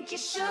think you should.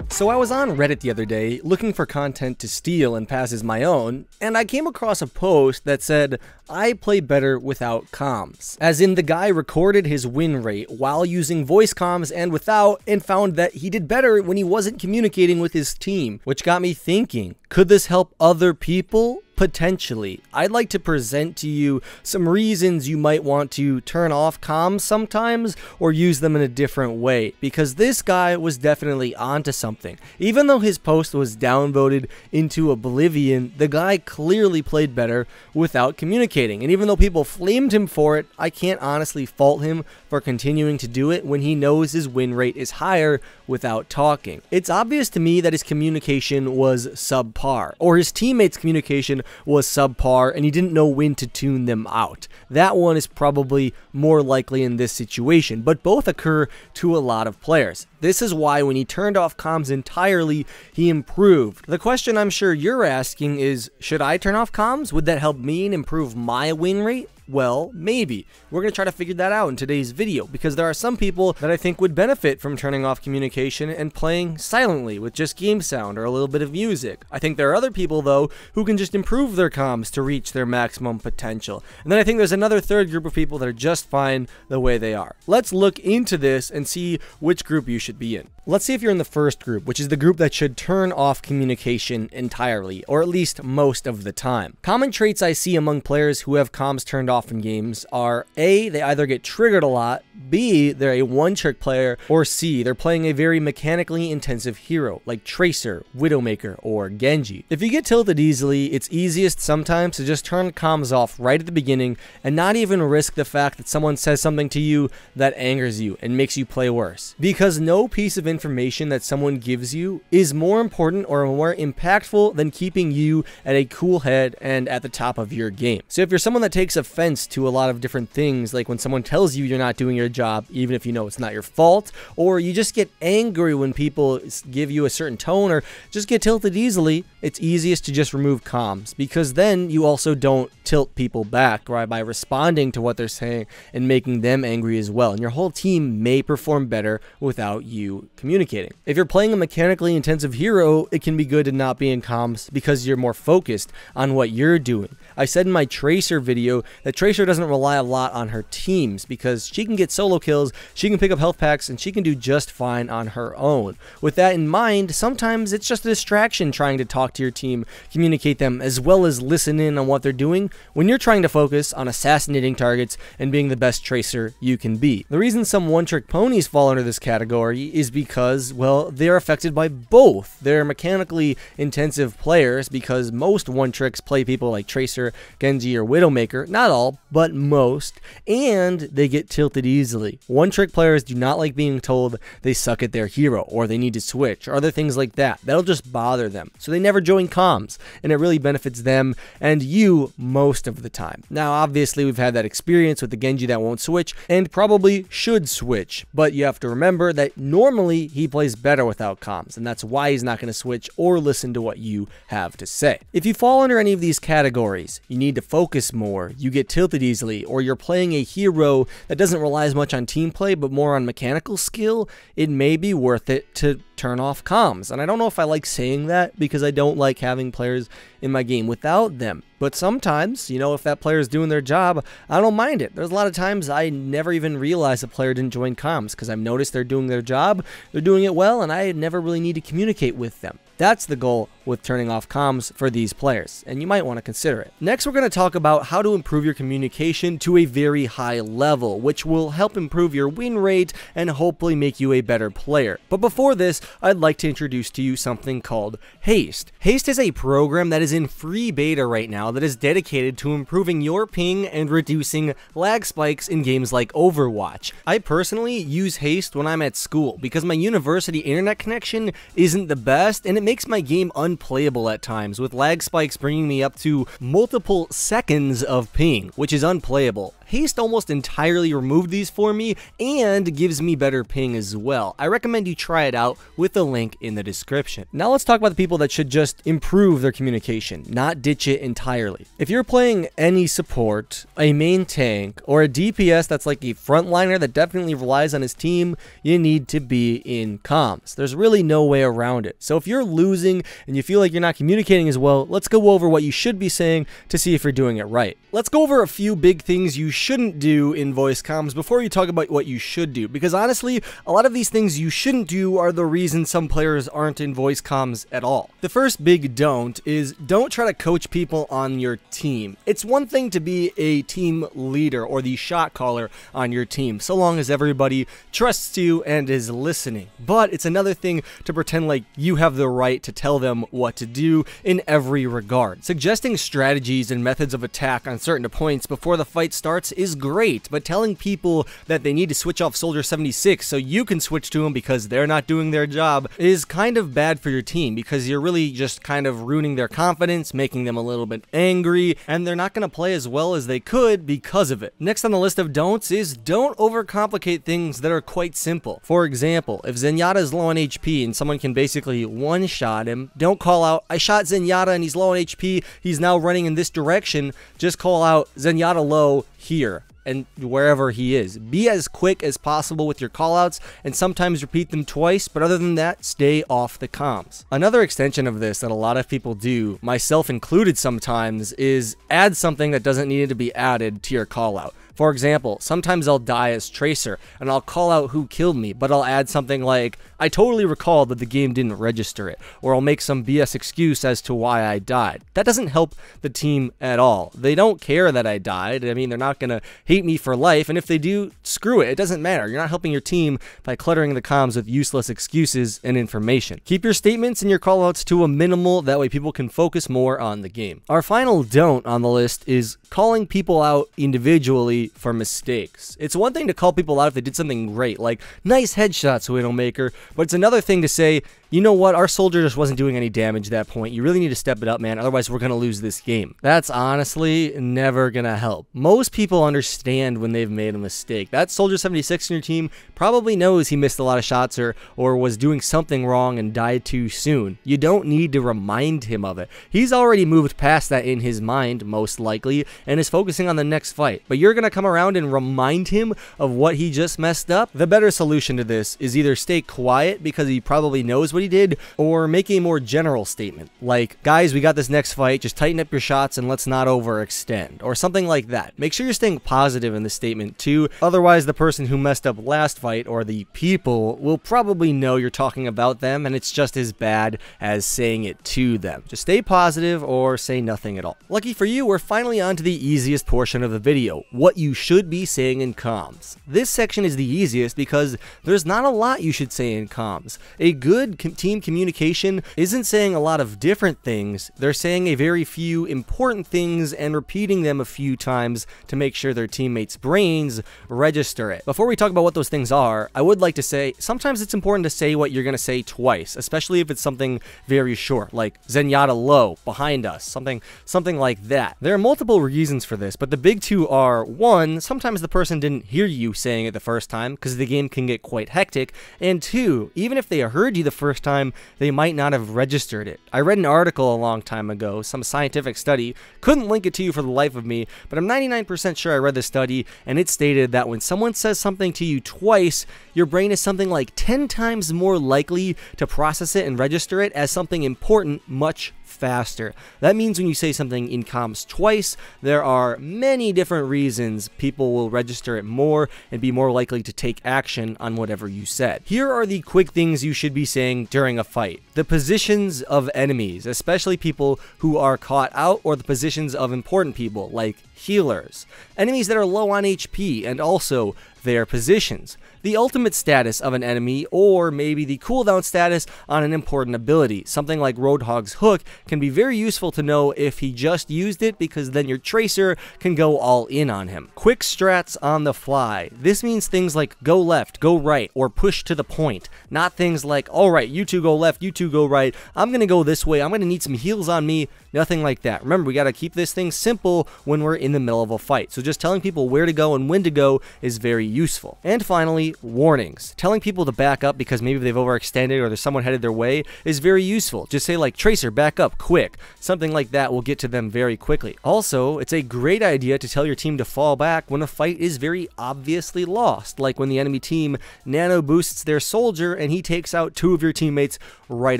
So I was on Reddit the other day looking for content to steal and pass as my own, and I came across a post that said, I play better without comms. As in, the guy recorded his win rate while using voice comms and without, and found that he did better when he wasn't communicating with his team, which got me thinking, could this help other people? Potentially. I'd like to present to you some reasons you might want to turn off comms sometimes or use them in a different way, because this guy was definitely onto something. Even though his post was downvoted into oblivion, the guy clearly played better without communicating, and even though people flamed him for it, I can't honestly fault him for continuing to do it when he knows his win rate is higher without talking. It's obvious to me that his communication was subpar, or his teammates' communication was subpar and he didn't know when to tune them out. That one is probably more likely in this situation, but both occur to a lot of players. This is why when he turned off comms entirely, he improved. The question I'm sure you're asking is, should I turn off comms? Would that help me and improve my win rate? Well, maybe. We're going to try to figure that out in today's video, because there are some people that I think would benefit from turning off communication and playing silently with just game sound or a little bit of music. I think there are other people, though, who can just improve their comms to reach their maximum potential. And then I think there's another third group of people that are just fine the way they are. Let's look into this and see which group you should be in. Let's see if you're in the first group, which is the group that should turn off communication entirely, or at least most of the time. Common traits I see among players who have comms turned off in games are A, they either get triggered a lot, B, they're a one-trick player, or C, they're playing a very mechanically intensive hero, like Tracer, Widowmaker, or Genji. If you get tilted easily, it's easiest sometimes to just turn comms off right at the beginning and not even risk the fact that someone says something to you that angers you and makes you play worse. Because no piece of information that someone gives you is more important or more impactful than keeping you at a cool head and at the top of your game. So if you're someone that takes offense to a lot of different things, like when someone tells you you're not doing your job, even if you know it's not your fault, or you just get angry when people give you a certain tone, or just get tilted easily, it's easiest to just remove comms, because then you also don't tilt people back, right, by responding to what they're saying and making them angry as well, and your whole team may perform better without you communicating. If you're playing a mechanically intensive hero, it can be good to not be in comms because you're more focused on what you're doing. I said in my Tracer video that Tracer doesn't rely a lot on her teams because she can get solo kills, she can pick up health packs, and she can do just fine on her own. With that in mind, sometimes it's just a distraction trying to talk to your team, communicate them, as well as listen in on what they're doing when you're trying to focus on assassinating targets and being the best Tracer you can be. The reason some one-trick ponies fall under this category is because, well, they're affected by both. They're mechanically intensive players because most one-tricks play people like Tracer, Genji, or Widowmaker, not all, but most, and they get tilted easily. One-trick players do not like being told they suck at their hero, or they need to switch, or other things like that. That'll just bother them, so they never join comms, and it really benefits them and you most of the time. Now, obviously, we've had that experience with the Genji that won't switch, and probably should switch, but you have to remember that normally he plays better without comms, and that's why he's not going to switch or listen to what you have to say. If you fall under any of these categories, you need to focus more, you get tilted easily, or you're playing a hero that doesn't rely as much on team play but more on mechanical skill, it may be worth it to turn off comms. And I don't know if I like saying that because I don't like having players in my game without them. But sometimes, you know, if that player is doing their job, I don't mind it. There's a lot of times I never even realize a player didn't join comms because I've noticed they're doing their job, they're doing it well, and I never really need to communicate with them. That's the goal with turning off comms for these players, and you might want to consider it. Next, we're going to talk about how to improve your communication to a very high level, which will help improve your win rate and hopefully make you a better player. But before this, I'd like to introduce to you something called Haste. Haste is a program that is in free beta right now that is dedicated to improving your ping and reducing lag spikes in games like Overwatch. I personally use Haste when I'm at school because my university internet connection isn't the best, and it makes my game unplayable at times, with lag spikes bringing me up to multiple seconds of ping, which is unplayable. Haste almost entirely removed these for me and gives me better ping as well. I recommend you try it out with the link in the description. Now let's talk about the people that should just improve their communication, not ditch it entirely. If you're playing any support, a main tank, or a DPS that's like a frontliner that definitely relies on his team, you need to be in comms. There's really no way around it. So if you're losing and you feel like you're not communicating as well, let's go over what you should be saying to see if you're doing it right. Let's go over a few big things you shouldn't do in voice comms before you talk about what you should do, because honestly, a lot of these things you shouldn't do are the reason some players aren't in voice comms at all. The first big don't is don't try to coach people on your team. It's one thing to be a team leader or the shot caller on your team, so long as everybody trusts you and is listening. But it's another thing to pretend like you have the right to tell them what to do in every regard. Suggesting strategies and methods of attack on certain points before the fight starts is great, but telling people that they need to switch off Soldier 76 so you can switch to them because they're not doing their job is kind of bad for your team, because you're really just kind of ruining their confidence, making them a little bit angry, and they're not going to play as well as they could because of it. Next on the list of don'ts is don't overcomplicate things that are quite simple. For example, if Zenyatta is low on HP and someone can basically one-shot him, don't call out, I shot Zenyatta and he's low on HP, he's now running in this direction. Just call out Zenyatta low here and wherever he is. Be as quick as possible with your callouts and sometimes repeat them twice, but other than that, stay off the comms. Another extension of this that a lot of people do, myself included sometimes, is add something that doesn't need to be added to your callout. For example, sometimes I'll die as Tracer, and I'll call out who killed me, but I'll add something like, I totally recall that the game didn't register it, or I'll make some BS excuse as to why I died. That doesn't help the team at all. They don't care that I died. I mean, they're not going to hate me for life, and if they do, screw it. It doesn't matter. You're not helping your team by cluttering the comms with useless excuses and information. Keep your statements and your callouts to a minimal, that way people can focus more on the game. Our final don't on the list is calling people out individually for mistakes. It's one thing to call people out if they did something great, like nice headshots, Widowmaker, but it's another thing to say, you know what, our soldier just wasn't doing any damage at that point. You really need to step it up, man, otherwise we're going to lose this game. That's honestly never going to help. Most people understand when they've made a mistake. That Soldier 76 in your team probably knows he missed a lot of shots or was doing something wrong and died too soon. You don't need to remind him of it. He's already moved past that in his mind, most likely, and is focusing on the next fight. But you're going to come around and remind him of what he just messed up? The better solution to this is either stay quiet because he probably knows what he did, or make a more general statement like, guys, we got this next fight, just tighten up your shots and let's not overextend, or something like that. Make sure you're staying positive in the statement too, otherwise the person who messed up last fight, or the people, will probably know you're talking about them and it's just as bad as saying it to them. Just stay positive or say nothing at all. Lucky for you, we're finally on to the easiest portion of the video, what you should be saying in comms. This section is the easiest because there's not a lot you should say in comms. A good team communication isn't saying a lot of different things, they're saying a very few important things and repeating them a few times to make sure their teammates' brains register it. Before we talk about what those things are, I would like to say sometimes it's important to say what you're going to say twice, especially if it's something very short, like Zenyatta low, behind us, something like that. There are multiple reasons for this, but the big two are, one, sometimes the person didn't hear you saying it the first time because the game can get quite hectic, and two, even if they heard you the first time, they might not have registered it. I read an article a long time ago, some scientific study, couldn't link it to you for the life of me, but I'm 99% sure I read the study, and it stated that when someone says something to you twice, your brain is something like 10 times more likely to process it and register it as something important much faster. That means when you say something in comms twice, there are many different reasons people will register it more and be more likely to take action on whatever you said. Here are the quick things you should be saying during a fight. The positions of enemies, especially people who are caught out, or the positions of important people like healers. Enemies that are low on HP, and also their positions. The ultimate status of an enemy, or maybe the cooldown status on an important ability. Something like Roadhog's hook can be very useful to know if he just used it, because then your Tracer can go all in on him. Quick strats on the fly. This means things like go left, go right, or push to the point. Not things like, alright, you two go left, you two 2 go right. I'm going to go this way. I'm going to need some heals on me. Nothing like that. Remember, we got to keep this thing simple when we're in the middle of a fight. So just telling people where to go and when to go is very useful. And finally, warnings. Telling people to back up because maybe they've overextended or there's someone headed their way is very useful. Just say like, Tracer, back up, quick. Something like that will get to them very quickly. Also, it's a great idea to tell your team to fall back when a fight is very obviously lost, like when the enemy team nano boosts their soldier and he takes out 2 of your teammates right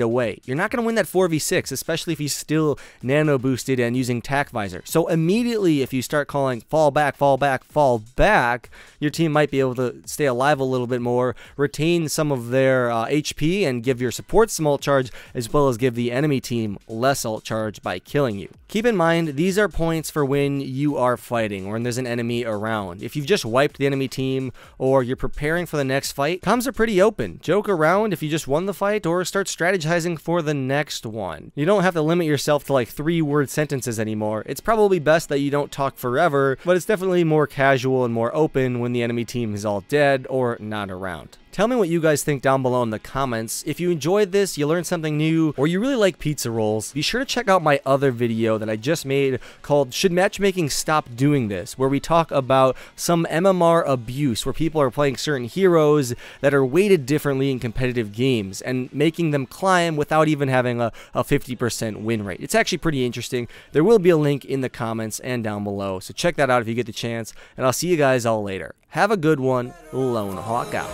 away. You're not going to win that 4v6, especially if he's still nano boosted and using tac visor. So immediately if you start calling fall back, fall back, fall back, your team might be able to stay alive a little bit more, retain some of their HP and give your support some ult charge, as well as give the enemy team less ult charge by killing you. Keep in mind, these are points for when you are fighting or when there's an enemy around. If you've just wiped the enemy team or you're preparing for the next fight, comms are pretty open. Joke around if you just won the fight or start strategizing for the next one. You don't have to limit yourself to like 3-word sentences anymore. It's probably best that you don't talk forever, but it's definitely more casual and more open when the enemy team is all dead or not around. Tell me what you guys think down below in the comments. If you enjoyed this, you learned something new, or you really like pizza rolls, be sure to check out my other video that I just made called Should Matchmaking Stop Doing This?, where we talk about some MMR abuse, where people are playing certain heroes that are weighted differently in competitive games and making them climb without even having a 50% win rate. It's actually pretty interesting. There will be a link in the comments and down below, so check that out if you get the chance, and I'll see you guys all later. Have a good one. Lone Hawk out.